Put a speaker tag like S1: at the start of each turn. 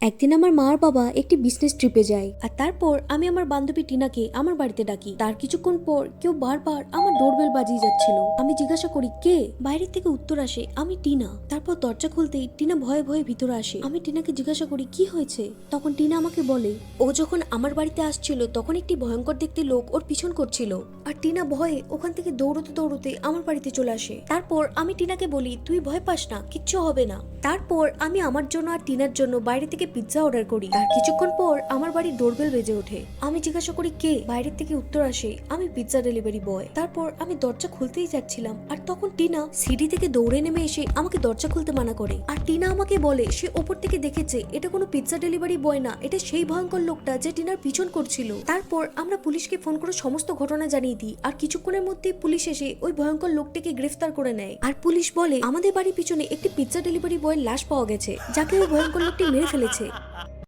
S1: একদিন আমার মা আর বাবা একটি বিজনেস ট্রিপে যায়, আর তারপর আমি আমার বান্ধবী টিনাকে আমার বাড়িতে ডাকি। তার কিছুক্ষণ পর কেউ বারবার আমার ডোরবেল বাজিয়ে যাচ্ছিল। আমি জিজ্ঞাসা করি কে। বাইরের থেকে উত্তর আসে আমি টিনা। তারপর দরজা খুলতেই টিনা ভয়ে ভয়ে ভিতরে আসে। আমি টিনাকে জিজ্ঞাসা করি কি হয়েছে। তখন টিনা আমাকে বলে ও যখন আমার বাড়িতে আসছিল তখন একটি ভয়ঙ্কর দেখতে লোক ওর পিছন করছিল, আর টিনা ভয়ে ওখান থেকে দৌড়তে দৌড়তে আমার বাড়িতে চলে আসে। তারপর আমি টিনাকে বলি তুই ভয় পাস না, কিচ্ছু হবে না। তারপর আমি আমার জন্য আর টিনার জন্য বাইরে থেকে পিৎজা অর্ডার করি। তার কিছুক্ষণ পর আমার বাড়ির ডোরবেল বেজে ওঠে। আমি জিজ্ঞাসা করি কে। বাইরের থেকে উত্তর আসে আমি পিৎজা ডেলিভারি বয়। তারপর আমি দরজা খুলতেই যাচ্ছিলাম, আর তখন টিনা সিঁড়ি থেকে দৌড়ে নেমে এসে আমাকে দরজা খুলতে মানা করে। আর টিনা আমাকে বলে সে ওপর থেকে দেখেছে এটা কোনো পিৎজা ডেলিভারি বয় না, এটা সেই ভয়ঙ্কর লোকটা যে টিনার পিছন করছিল। তারপর আমরা পুলিশকে ফোন করে সমস্ত ঘটনা জানিয়ে দিই, আর কিছুক্ষণের মধ্যে পুলিশ এসে ওই ভয়ঙ্কর লোকটিকে গ্রেফতার করে নেয়। আর পুলিশ বলে আমাদের বাড়ির পিছনে একটি পিৎজা ডেলিভারি বয়ের লাশ পাওয়া গেছে, যাকে ওই ভয়ঙ্কর লোকটি মেরে ফেলেছে।